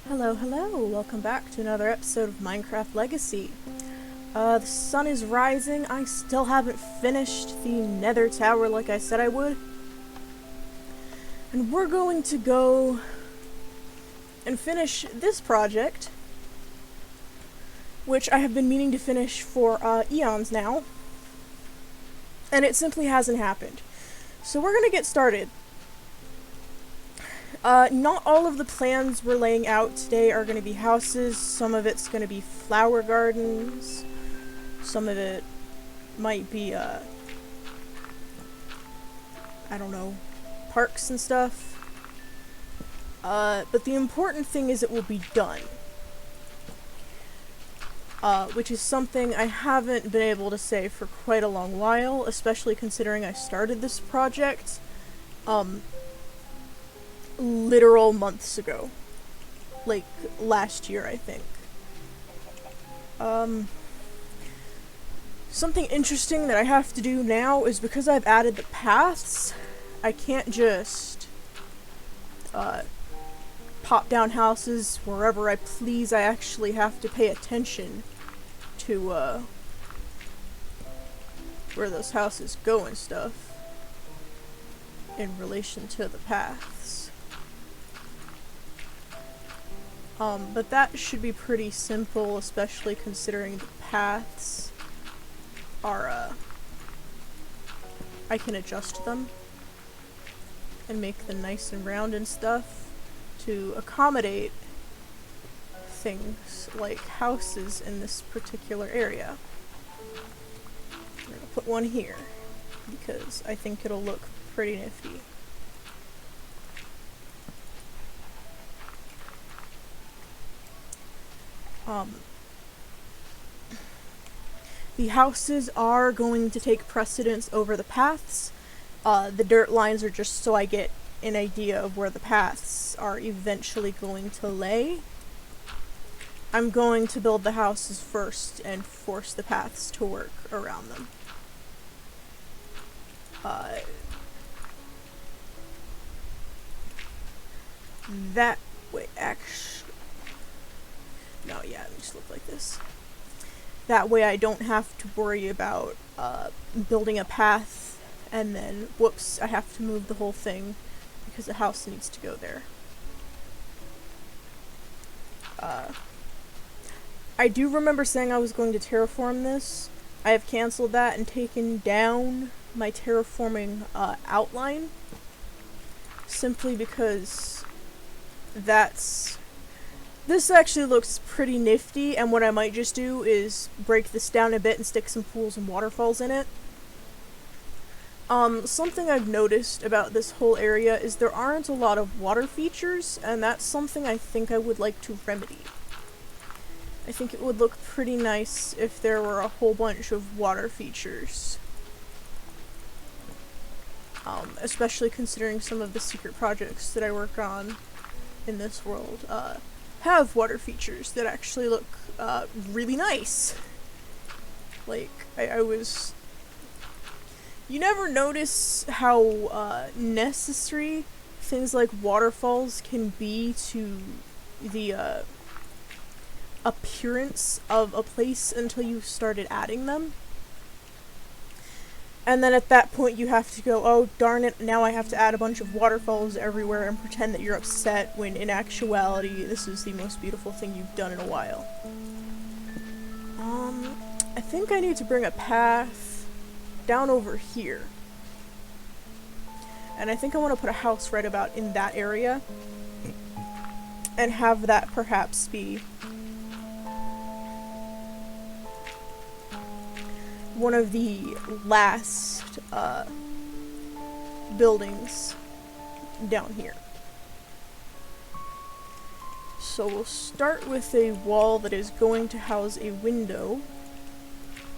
Hello, hello! Welcome back to another episode of Minecraft Legacy. The sun is rising. I still haven't finished the Nether Tower like I said I would. And we're going to go and finish this project, which I have been meaning to finish for eons now. And it simply hasn't happened. So we're gonna get started. Not all of the plans we're laying out today are going to be houses. Some of it's going to be flower gardens. Some of it might be, I don't know, parks and stuff. But the important thing is it will be done. Which is something I haven't been able to say for quite a long while, especially considering I started this project, literal months ago. Like, last year, I think. Something interesting that I have to do now is because I've added the paths, I can't just, pop down houses wherever I please. I actually have to pay attention to, where those houses go and stuff in relation to the paths. But that should be pretty simple, especially considering the paths are, I can adjust them and make them nice and round and stuff to accommodate things like houses in this particular area. I'm gonna put one here because I think it'll look pretty nifty. The houses are going to take precedence over the paths. The dirt lines are just so I get an idea of where the paths are eventually going to lay. I'm going to build the houses first and force the paths to work around them. That way, actually. No, yeah, it just look like this. That way I don't have to worry about building a path and then, whoops, I have to move the whole thing because the house needs to go there. I do remember saying I was going to terraform this. I have canceled that and taken down my terraforming outline simply because this actually looks pretty nifty, and what I might just do is break this down a bit and stick some pools and waterfalls in it. Something I've noticed about this whole area is there aren't a lot of water features, and that's something I think I would like to remedy. I think it would look pretty nice if there were a whole bunch of water features. Especially considering some of the secret projects that I work on in this world, have water features that actually look really nice. Like, you never notice how necessary things like waterfalls can be to the appearance of a place until you started adding them. And then at that point you have to go, oh darn it, now I have to add a bunch of waterfalls everywhere and pretend that you're upset, when in actuality this is the most beautiful thing you've done in a while. I think I need to bring a path down over here. And I think I want to put a house right about in that area. And have that perhaps be one of the last buildings down here. So we'll start with a wall that is going to house a window,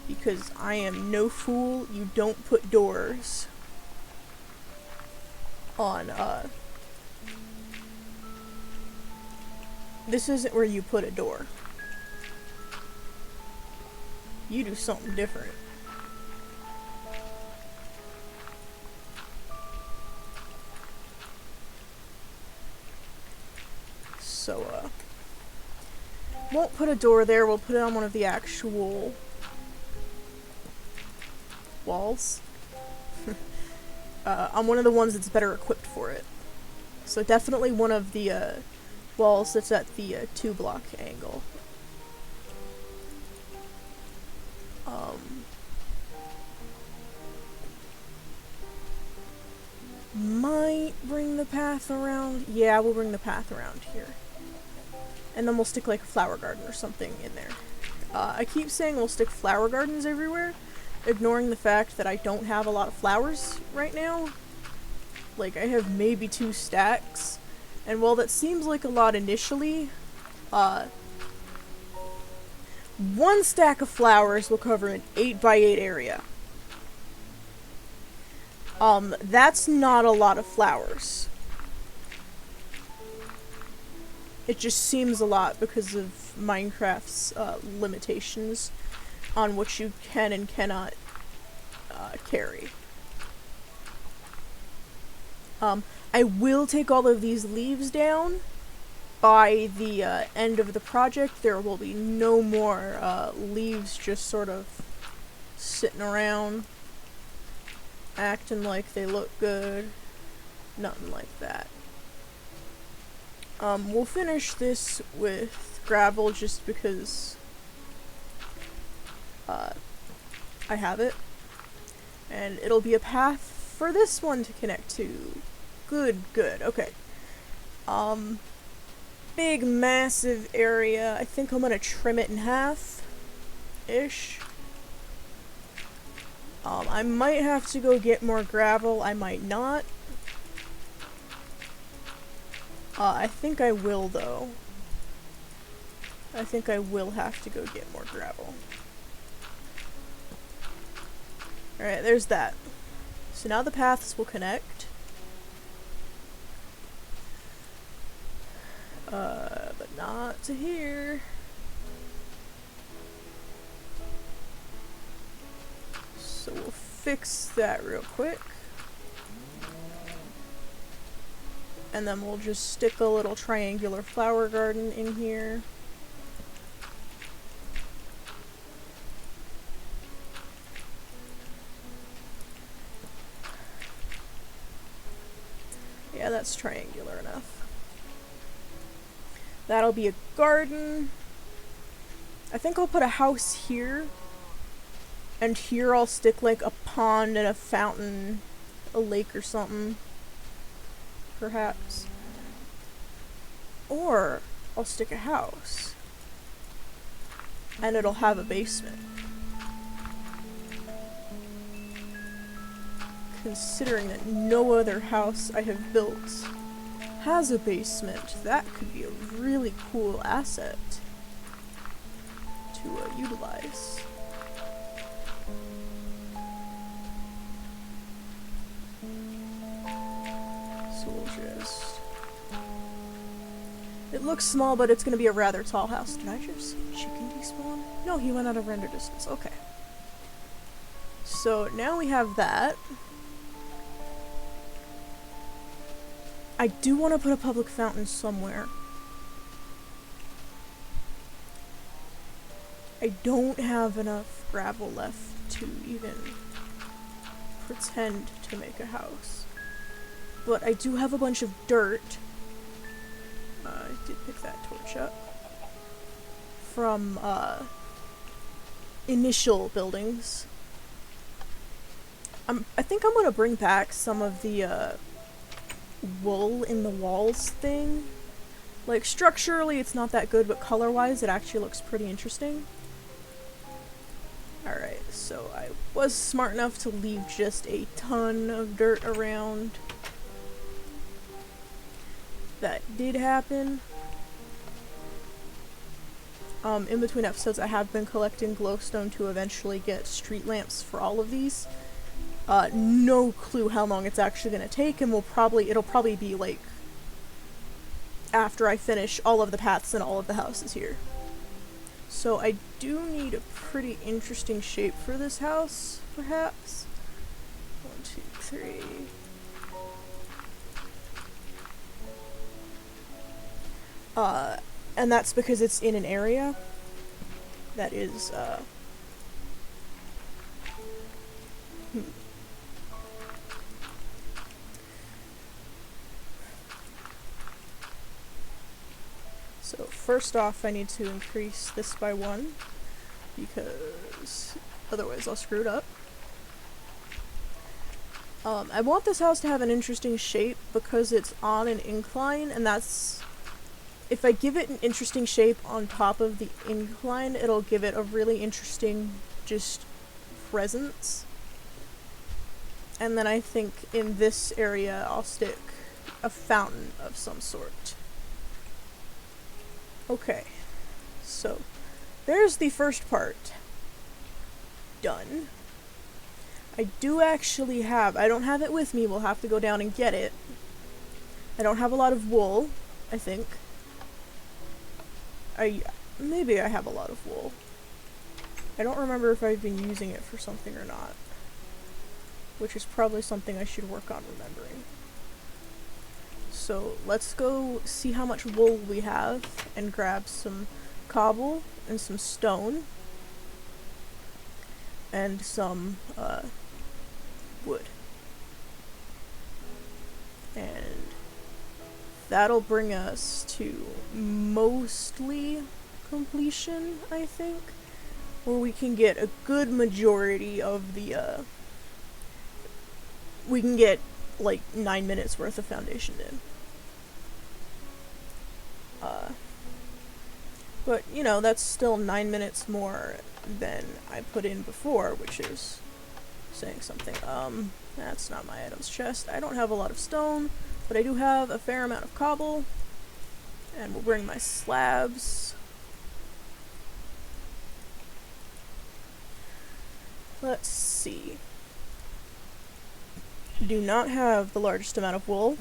because I am no fool, you don't put doors on, this isn't where you put a door. You do something different. So, Won't put a door there, we'll put it on one of the actual walls. On one of the ones that's better equipped for it. So definitely one of the walls that's at the 2-block angle. Might bring the path around. Yeah, we'll bring the path around here. And then we'll stick like a flower garden or something in there. I keep saying we'll stick flower gardens everywhere, ignoring the fact that I don't have a lot of flowers right now. Like, I have maybe 2 stacks. And while that seems like a lot initially, 1 stack of flowers will cover an 8x8 area. That's not a lot of flowers. It just seems a lot because of Minecraft's limitations on what you can and cannot carry. I will take all of these leaves down. By the end of the project, there will be no more leaves just sort of sitting around, acting like they look good. Nothing like that. We'll finish this with gravel just because I have it. And it'll be a path for this one to connect to. Good, okay. Big, massive area. I think I'm gonna trim it in half-ish. I might have to go get more gravel, I might not. I think I will, though. I think I will have to go get more gravel. Alright, there's that. So now the paths will connect. But not to here. So we'll fix that real quick. And then we'll just stick a little triangular flower garden in here. Yeah, that's triangular enough. That'll be a garden. I think I'll put a house here. And here I'll stick like a pond and a fountain, a lake or something. Perhaps. Or I'll stick a house. And it'll have a basement. Considering that no other house I have built has a basement, that could be a really cool asset to utilize. So we'll just... It looks small, but it's going to be a rather tall house. Did I just see a chicken despawn? No, he went out of render distance. Okay. So now we have that. I do want to put a public fountain somewhere. I don't have enough gravel left to even pretend to make a house. But I do have a bunch of dirt. I did pick that torch up. From, initial buildings. I think I'm gonna bring back some of the, wool in the walls thing. Like, structurally it's not that good, but color-wise it actually looks pretty interesting. Alright, so I was smart enough to leave just a ton of dirt around. That did happen. In between episodes I have been collecting glowstone to eventually get street lamps for all of these. No clue how long it's actually gonna take, and it'll probably be like after I finish all of the paths and all of the houses here. So I do need a pretty interesting shape for this house, perhaps. 1, 2, 3. And that's because it's in an area that is, So first off, I need to increase this by 1, because otherwise I'll screw it up. I want this house to have an interesting shape because it's on an incline, and that's... If I give it an interesting shape on top of the incline, it'll give it a really interesting, just, presence. And then I think in this area I'll stick a fountain of some sort. Okay, so there's the first part done. I do actually have, I don't have it with me, we'll have to go down and get it. I don't have a lot of wool, I think. Maybe I have a lot of wool. I don't remember if I've been using it for something or not. Which is probably something I should work on remembering. So let's go see how much wool we have and grab some cobble and some stone. And some, wood. And that'll bring us to mostly completion, I think. Where we can get a good majority of the, we can get like 9 minutes worth of foundation in. But, you know, that's still 9 minutes more than I put in before, which is saying something. That's not my items chest. I don't have a lot of stone, but I do have a fair amount of cobble. And we'll bring my slabs. Let's see. Do not have the largest amount of wool.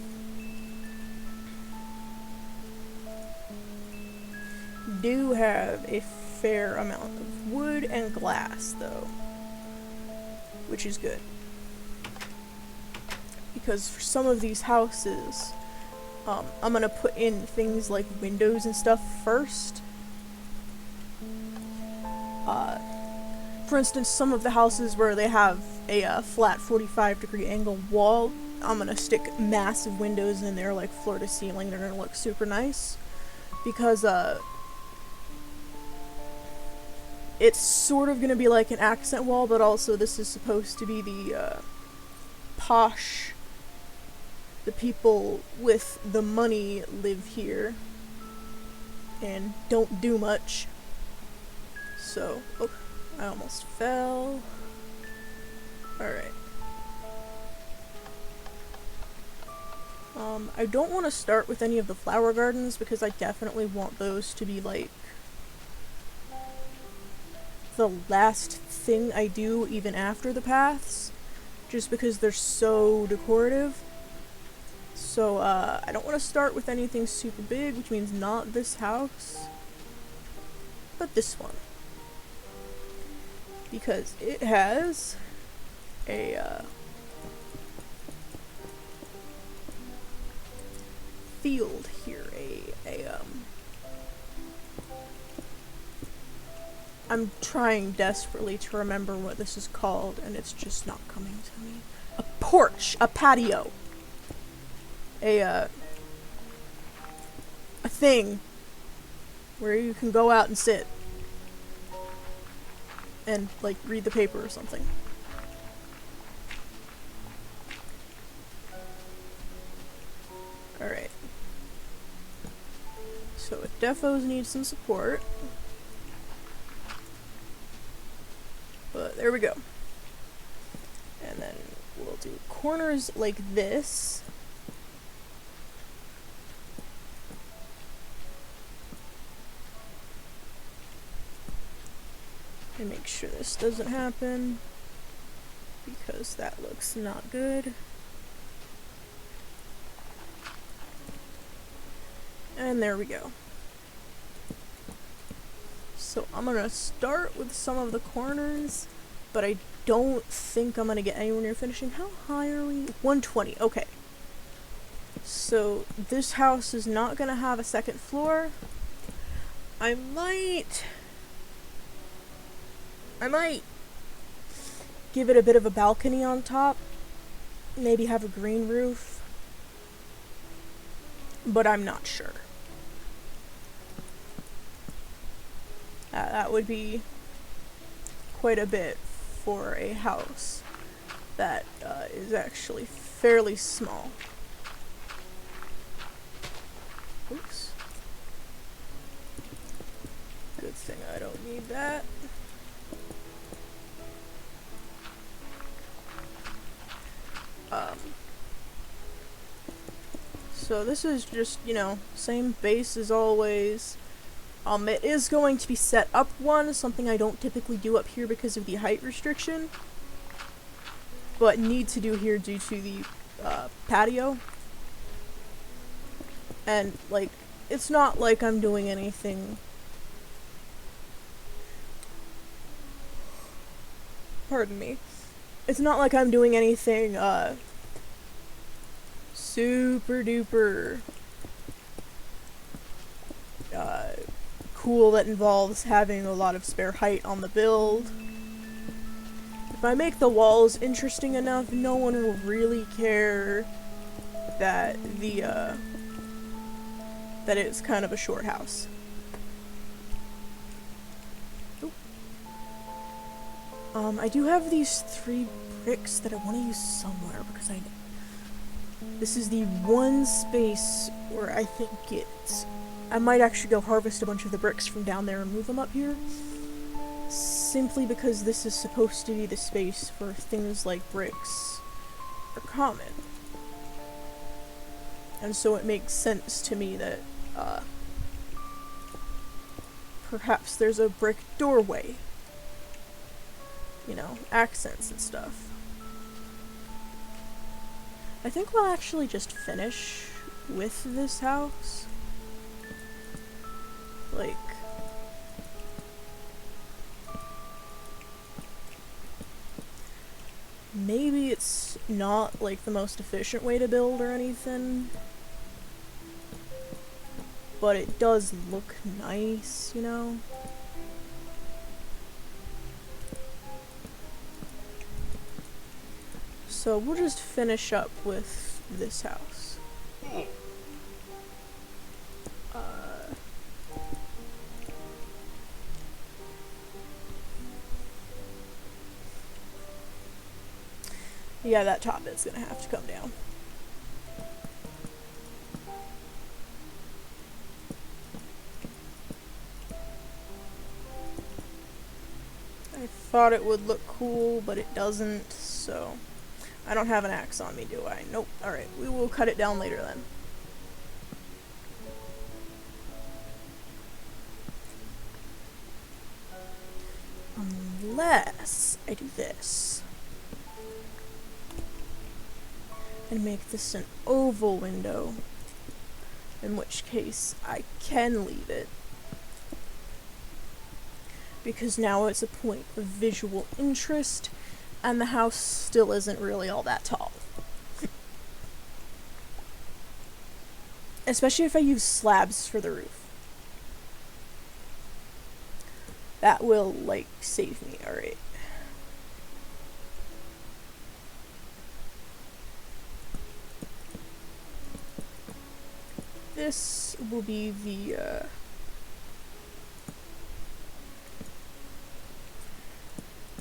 Do have a fair amount of wood and glass, though. Which is good. Because for some of these houses, I'm gonna put in things like windows and stuff first. For instance, some of the houses where they have a flat 45-degree angle wall, I'm gonna stick massive windows in there, like floor to ceiling. They're gonna look super nice. Because, it's sort of gonna be like an accent wall, but also this is supposed to be the, posh... The people with the money live here. And don't do much. So, oh, I almost fell. Alright. I don't want to start with any of the flower gardens because I definitely want those to be like the last thing I do even after the paths, just because they're so decorative. So I don't want to start with anything super big, which means not this house, but this one, because it has a field here, I'm trying desperately to remember what this is called, and it's just not coming to me. A porch, a patio, a thing where you can go out and sit and, like, read the paper or something. Alright. So it defos needs some support. But there we go. And then we'll do corners like this. And make sure this doesn't happen, because that looks not good. And there we go. So I'm gonna start with some of the corners, but I don't think I'm gonna get anywhere near finishing. How high are we? 120, okay. So this house is not gonna have a second floor, I might give it a bit of a balcony on top, maybe have a green roof, but I'm not sure. That would be quite a bit for a house that is actually fairly small. Oops. Good thing I don't need that. So this is just, you know, same base as always. It is going to be set up one, something I don't typically do up here because of the height restriction, but need to do here due to the patio. And, like, it's not like I'm doing anything. Pardon me. It's not like I'm doing anything, super duper cool that involves having a lot of spare height on the build. If I make the walls interesting enough, no one will really care that that it's kind of a short house. Oop. I do have these 3 bricks that I want to use somewhere because this is the one space where I think I might actually go harvest a bunch of the bricks from down there and move them up here. Simply because this is supposed to be the space for things like bricks are common. And so it makes sense to me that, perhaps there's a brick doorway. You know, accents and stuff. I think we'll actually just finish with this house. Like, maybe it's not like the most efficient way to build or anything, but it does look nice, you know? So we'll just finish up with this house. Yeah, that top bit's gonna have to come down. I thought it would look cool, but it doesn't, so I don't have an axe on me, do I? Nope. Alright, we will cut it down later then. Unless I do this. And make this an oval window. In which case, I can leave it. Because now it's a point of visual interest, and the house still isn't really all that tall. Especially if I use slabs for the roof. That will, like, save me, alright. This will be the,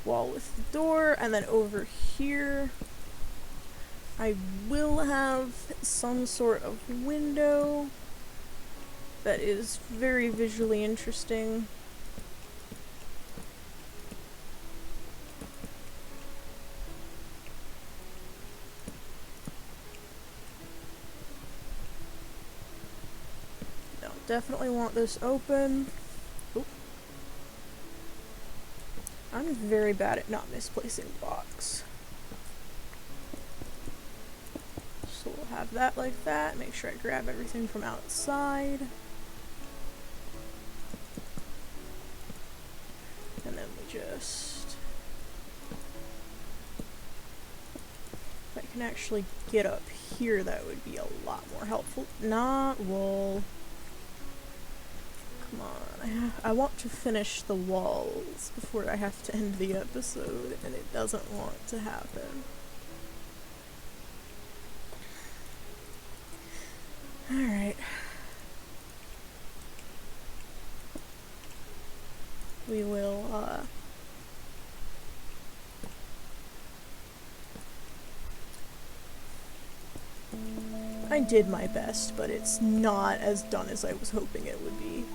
wall with the door, and then over here I will have some sort of window that is very visually interesting. No, definitely want this open. Oop. I'm very bad at not misplacing the box. So we'll have that like that. Make sure I grab everything from outside. And then we just... If I can actually get up here, that would be a lot more helpful. Not wool. Come on. I want to finish the walls before I have to end the episode, and it doesn't want to happen. Alright. We will, I did my best, but it's not as done as I was hoping it would be.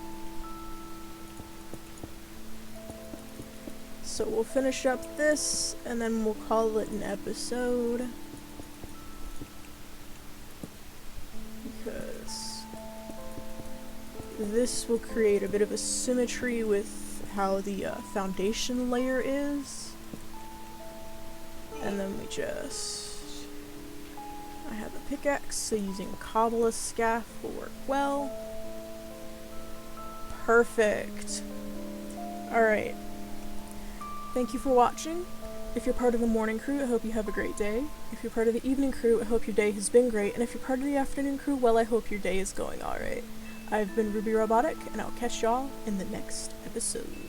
So we'll finish up this, and then we'll call it an episode. Because this will create a bit of a symmetry with how the foundation layer is. And then we just... I have a pickaxe, so using Cobbler's Scaff will work well. Perfect. Alright. Thank you for watching. If you're part of the morning crew, I hope you have a great day. If you're part of the evening crew, I hope your day has been great. And if you're part of the afternoon crew, well, I hope your day is going alright. I've been Ruby Robotic, and I'll catch y'all in the next episode.